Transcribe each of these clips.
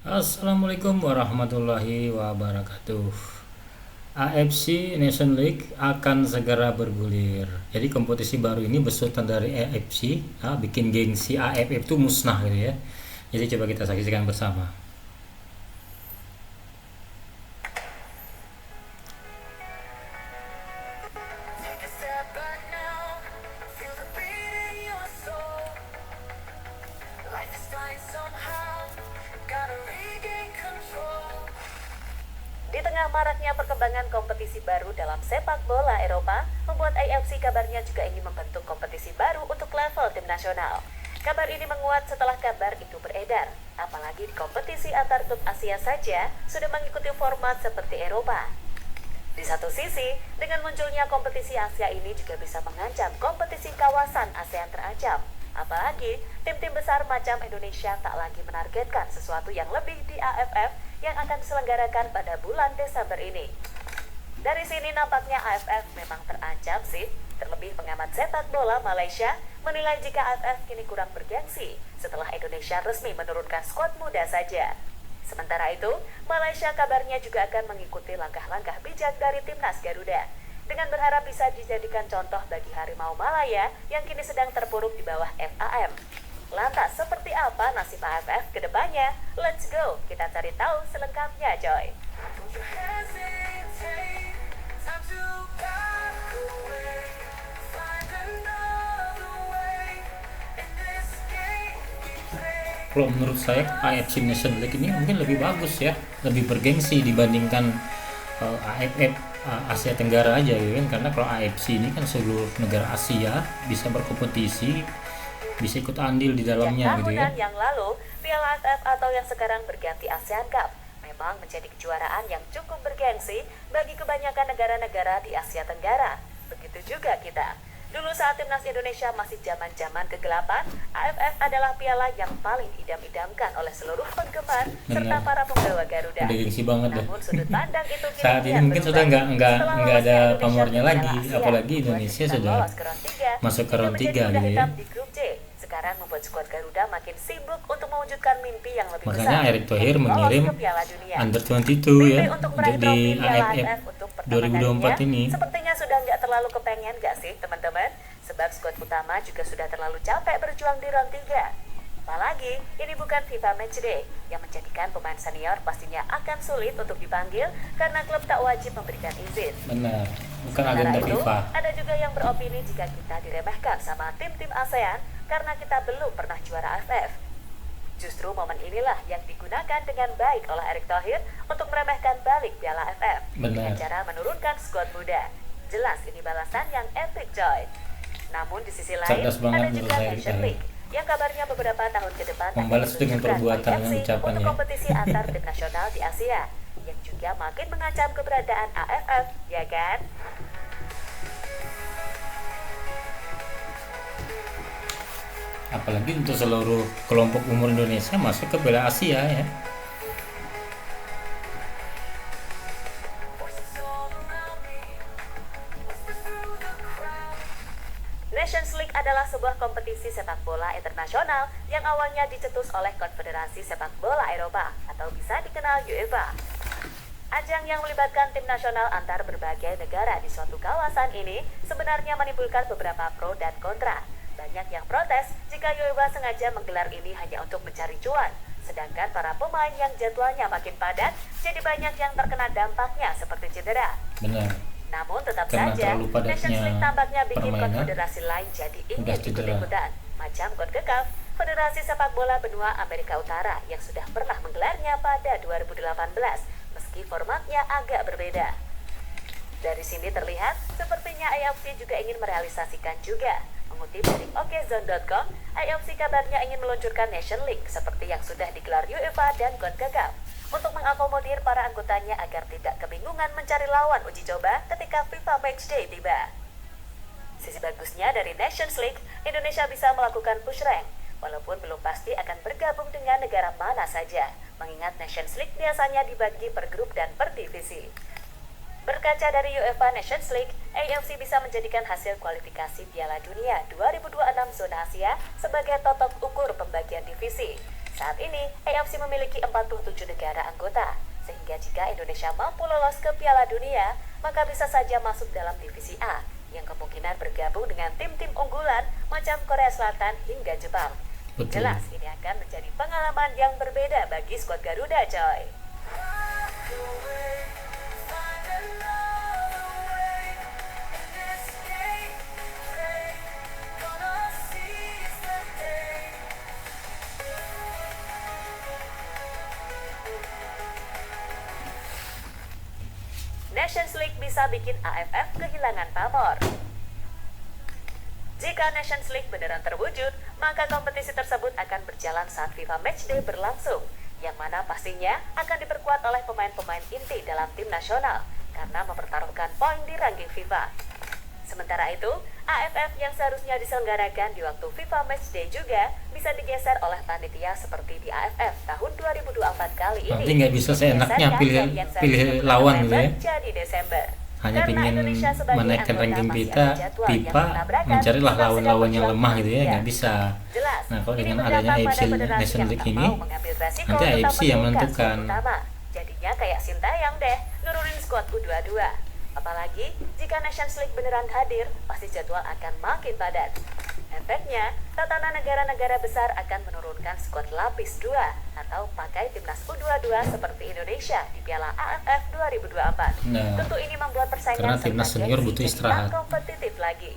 Assalamualaikum warahmatullahi wabarakatuh. AFC Nation League akan segera bergulir. Jadi kompetisi baru ini besutan dari AFC, bikin gengsi AFF itu musnah gitu ya. Jadi coba kita saksikan bersama. Di tengah maraknya perkembangan kompetisi baru dalam sepak bola Eropa, membuat AFC kabarnya juga ingin membentuk kompetisi baru untuk level tim nasional. Kabar ini menguat setelah kabar itu beredar, apalagi di kompetisi antar klub Asia saja sudah mengikuti format seperti Eropa. Di satu sisi, dengan munculnya kompetisi Asia ini juga bisa mengancam kompetisi kawasan ASEAN terancam. Apalagi, tim-tim besar macam Indonesia tak lagi menargetkan sesuatu yang lebih di AFF yang akan diselenggarakan pada bulan Desember ini. Dari sini nampaknya AFF memang terancam sih. Terlebih pengamat sepak bola Malaysia menilai jika AFF kini kurang bergengsi setelah Indonesia resmi menurunkan skuad muda saja. Sementara itu, Malaysia kabarnya juga akan mengikuti langkah-langkah bijak dari timnas Garuda dengan berharap bisa dijadikan contoh bagi Harimau Malaya yang kini sedang terpuruk di bawah FAM. Lantas, seperti apa nasib AFF ke depannya? Let's go, kita cari tahu selengkapnya, coy. Kalau menurut saya AFC Nation League ini mungkin lebih bagus ya, lebih bergengsi dibandingkan AFF Asia Tenggara aja gitu kan, karena kalau AFC ini kan seluruh negara Asia bisa berkompetisi, bisa ikut andil di dalamnya gitu ya. Tahunan yang lalu, Piala AFF atau yang sekarang berganti ASEAN Cup memang menjadi kejuaraan yang cukup bergengsi bagi kebanyakan negara-negara di Asia Tenggara. Begitu juga kita. Dulu saat timnas Indonesia masih zaman-zaman kegelapan, AFF adalah piala yang paling idam-idamkan oleh seluruh penggemar serta Benar. para penggawa Garuda. Udah gengsi banget dah. Namun sudut pandang itu kini Saat ini kian mungkin sudah berubah. nggak Setelah nggak ada lolosnya Indonesia pamornya ke lagi, Piala Asia, apalagi membuat Indonesia kita sudah lolos ke round 3, masuk ke hingga round menjadi 3 kuda gitu ya. hitam di grup C. Sekarang membuat skuad Garuda makin sibuk untuk mewujudkan mimpi yang lebih besar, Makanya Erick Thohir yaitu lolos mengirim ke Piala Dunia. Under 22 Mimpi ya untuk untuk meraih di trofi Piala AFF AFF untuk pertama 2024 kalinya ini. sepertinya sudah nggak terlalu kepengen gak sih teman-teman? Sebab skuad utama juga sudah terlalu capek berjuang di round 3. Apalagi ini bukan FIFA Matchday yang menjadikan pemain senior pastinya akan sulit untuk dipanggil karena klub tak wajib memberikan izin. Benar, bukan Sementara agenda itu, FIFA. ada juga yang beropini jika kita diremehkan sama tim-tim ASEAN karena kita belum pernah juara AFF. Justru momen inilah yang digunakan dengan baik oleh Erick Thohir untuk meremehkan balik Piala AFF dengan Benar. cara menurunkan skuad muda. Jelas ini balasan yang epic, coy. Namun di sisi lain, Cerdas banget ada menurut juga saya Nation kita. League yang kabarnya beberapa tahun ke depan akan Membalas dengan menunjukkan perbuatan dan potensi ucapan untuk ya. kompetisi antar tim nasional di Asia yang juga makin mengancam keberadaan AFF, ya kan? Apalagi untuk seluruh kelompok umur Indonesia masuk ke Piala Asia ya. Nations League adalah sebuah kompetisi sepak bola internasional yang awalnya dicetus oleh Konfederasi Sepak Bola Eropa atau bisa dikenal UEFA. Ajang yang melibatkan tim nasional antar berbagai negara di suatu kawasan ini sebenarnya menimbulkan beberapa pro dan kontra. Banyak yang protes jika UEFA sengaja menggelar ini hanya untuk mencari cuan, sedangkan para pemain yang jadwalnya makin padat jadi banyak yang terkena dampaknya seperti cedera. Benar. Namun tetap Karena saja, terlalu padatnya Nations League tampaknya bikin permainan, konfederasi lain jadi ingin udah cedera. ikut-ikutan. Macam CONCACAF, Federasi Sepak Bola Benua Amerika Utara yang sudah pernah menggelarnya pada 2018, meski formatnya agak berbeda. Dari sini terlihat, sepertinya AFC juga ingin merealisasikan juga. Mengutip dari okezone.com, AFC kabarnya ingin meluncurkan Nation League seperti yang sudah digelar UEFA dan CONCACAF untuk mengakomodir para anggotanya agar tidak kebingungan mencari lawan uji coba ketika FIFA Matchday tiba. Sisi bagusnya dari Nations League, Indonesia bisa melakukan push rank, walaupun belum pasti akan bergabung dengan negara mana saja, mengingat Nations League biasanya dibagi per grup dan per divisi. Berkaca dari UEFA Nations League, AFC bisa menjadikan hasil kualifikasi Piala Dunia 2026 zona Asia sebagai totok ukur pembagian divisi. Saat ini, AFC memiliki 47 negara anggota, sehingga jika Indonesia mampu lolos ke Piala Dunia, maka bisa saja masuk dalam divisi A, yang kemungkinan bergabung dengan tim-tim unggulan macam Korea Selatan hingga Jepang. Betul. Jelas, ini akan menjadi pengalaman yang berbeda bagi skuad Garuda, coy. Nations League bisa bikin AFF kehilangan pamor. Jika Nations League beneran terwujud, maka kompetisi tersebut akan berjalan saat FIFA Matchday berlangsung, yang mana pastinya akan diperkuat oleh pemain-pemain inti dalam tim nasional, karena mempertaruhkan poin di ranking FIFA. Sementara itu, AFF yang seharusnya diselenggarakan di waktu FIFA Matchday juga bisa digeser oleh panitia seperti di AFF tahun 2024 kali ini. Nanti nggak bisa seenaknya pilih lawan gitu ya. Jadi Desember. Hanya Karena ingin Indonesia sebagai menaikkan anggota ranking masih kita, ada jadwal yang FIFA bertabrakan, mencarilah tetap lawan-lawan sedang yang lemah gitu ya, berjuang. nggak bisa. Jelas, Nah, kalau ini dengan berdampak adanya pada AFC federasi Nation yang League tak ini, mau mengambil resiko nanti tetap AFC yang menurunkan menentukan. skuad utama. Jadinya kayak Sintayong deh, nurunin skuad U22. Apalagi jika Nations League beneran hadir, pasti jadwal akan makin padat. Efeknya, tatanan negara-negara besar akan menurunkan skuad lapis 2 atau pakai timnas U22 seperti Indonesia di Piala AFF 2024. Nah, Tentu ini membuat persaingan karena timnas serta senior gengsi butuh jadi istirahat. tak kompetitif lagi.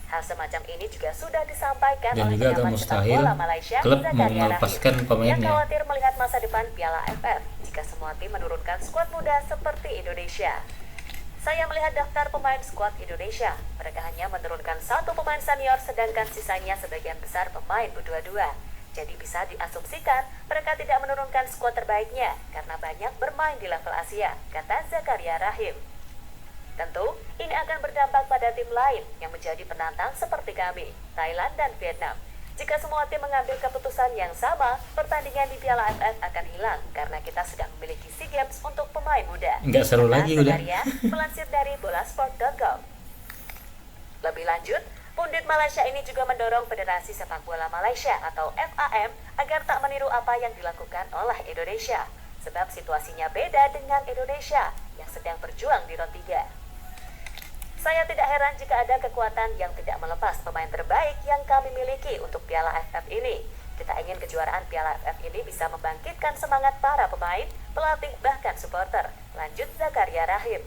Hal semacam ini juga sudah disampaikan Dan oleh juga agak pengamat sepak mustahil bola Malaysia, klub Zakaria mau melepaskan Rahim, yang pemainnya. khawatir melihat masa depan Piala AFF jika semua tim menurunkan skuad muda seperti Indonesia. Saya melihat daftar pemain skuad Indonesia. Mereka hanya menurunkan satu pemain senior, sedangkan sisanya sebagian besar pemain U22. Jadi bisa diasumsikan mereka tidak menurunkan skuad terbaiknya karena banyak bermain di level Asia, kata Zakaria Rahim. Tentu, ini akan berdampak pada tim lain yang menjadi penantang seperti kami, Thailand dan Vietnam. Jika semua tim mengambil keputusan yang sama, pertandingan di Piala AFF akan hilang karena kita sudah memiliki SEA Games untuk pemain muda. Nggak seru Kata lagi udah. Zakaria, melansir dari bolasport.com. Lebih lanjut, pundit Malaysia ini juga mendorong Federasi Sepak Bola Malaysia atau FAM agar tak meniru apa yang dilakukan oleh Indonesia, sebab situasinya beda dengan Indonesia yang sedang berjuang di ROT 3. Saya tidak heran jika ada kekuatan yang tidak melepas pemain terbaik yang kami miliki untuk Piala AFF ini. Kita ingin kejuaraan Piala AFF ini bisa membangkitkan semangat para pemain, pelatih, bahkan supporter. Lanjut Zakaria Rahim.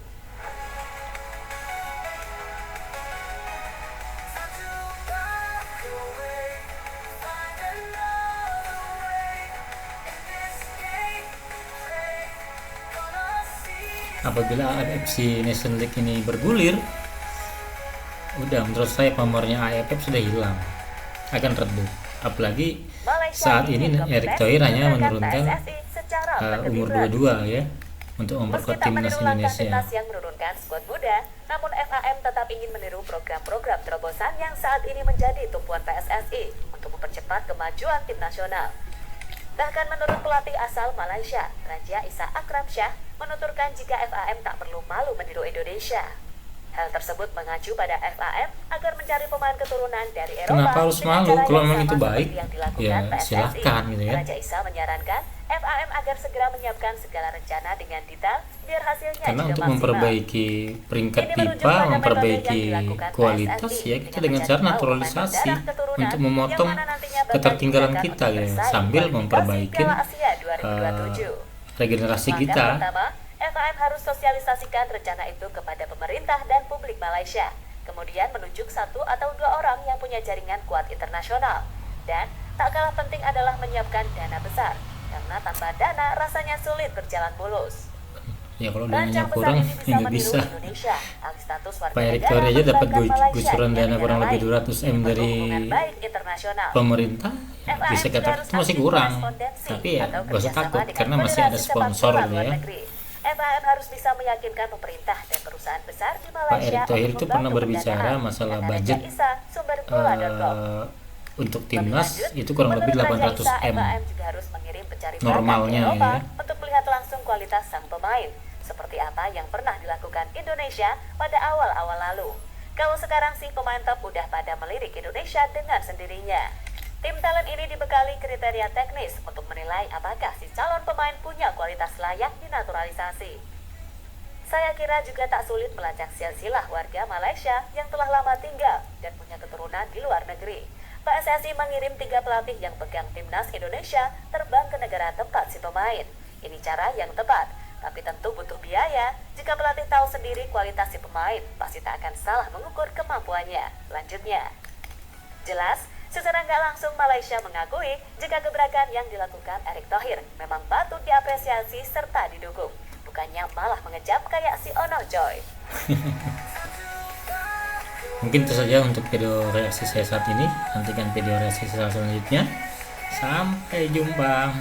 Apabila AFC Nation League ini bergulir, udah menurut saya pamornya AFF sudah hilang, akan redup. Apalagi saat ini Erick Thohir hanya menurunkan umur 22 ya untuk memperkuat Meski tak timnas meniru langkah Indonesia. timnas yang menurunkan skuad muda, namun FAM tetap ingin meniru program-program terobosan yang saat ini menjadi tumpuan PSSI untuk mempercepat kemajuan tim nasional. Bahkan menurut pelatih asal Malaysia, Raja Isa Akram Shah, menuturkan jika FAM tak perlu malu meniru Indonesia. Hal tersebut mengacu pada FAM agar mencari pemain keturunan dari Eropa. Kenapa harus dengan malu? cara Kalau yang memang sama itu seperti baik, yang dilakukan ya PSSI. silahkan gitu ya. Raja Isa menyarankan FAM agar segera menyiapkan segala rencana dengan detail biar hasilnya Karena juga untuk maksimal. memperbaiki peringkat Ini merujuk FIFA, pada metode memperbaiki yang dilakukan kualitas PSSI ya kita dengan dengan mencari cara tahu naturalisasi pemain berdarah keturunan untuk memotong yang mana nantinya bakal ketertinggalan digunakan kita untuk ya, bersaing sambil kualifikasi memperbaiki Piala Asia 2027. regenerasi Langkah kita. pertama, FAM harus sosialisasikan rencana itu kepada pemerintah dan publik Malaysia. Kemudian menunjuk 1 atau 2 orang yang punya jaringan kuat internasional. Dan tak kalah penting adalah menyiapkan dana besar. Karena tanpa dana rasanya sulit berjalan mulus. Ya kalau dananya Rancang besar kurang ini ya bisa nggak meniru bisa. Indonesia. Alih status warga Pak Erick negara Thohir aja dapat melibatkan Malaysia gusuran dengan dana negara kurang lebih lain. 200 M Ini dari perlu hubungan baik internasional. pemerintah, FAM bisa juga kata harus itu masih aktif kurang. korespondensi Tapi ya atau gak usah kerjasama takut dengan karena masih ada Federasi Sepak sponsor Bola gitu luar ya. negeri. FAM harus bisa meyakinkan pemerintah dan perusahaan besar di Malaysia. Pak Erick Thohir untuk itu pernah membantu berbicara pendanaan. masalah Kata Raja budget Isa, sumber bola.com. untuk Lebih timnas lanjut, itu kurang lebih menurut Raja 800 Isa, M. FAM juga harus mengirim pencari bakat Normalnya ke Eropa ya. untuk melihat langsung kualitas sang pemain, seperti apa yang pernah dilakukan Indonesia pada awal-awal lalu. Kalau sekarang sih pemain top udah pada melirik Indonesia dengan sendirinya. Tim talent ini dibekali kriteria teknis untuk menilai apakah si calon pemain punya kualitas layak dinaturalisasi. Saya kira juga tak sulit melacak silsilah warga Malaysia yang telah lama tinggal dan punya keturunan di luar negeri. PSSI mengirim 3 pelatih yang pegang timnas Indonesia terbang ke negara tempat si pemain. Ini cara yang tepat, tapi tentu butuh biaya. Jika pelatih tahu sendiri kualitas si pemain, pasti tak akan salah mengukur kemampuannya. Lanjutnya, jelas, secara nggak langsung Malaysia mengakui jika gebrakan yang dilakukan Erick Thohir memang patut diapresiasi serta didukung, bukannya malah mengejam kayak si Onor Joy. Mungkin itu saja untuk video reaksi saya saat ini. Nantikan video reaksi saya selanjutnya. Sampai jumpa.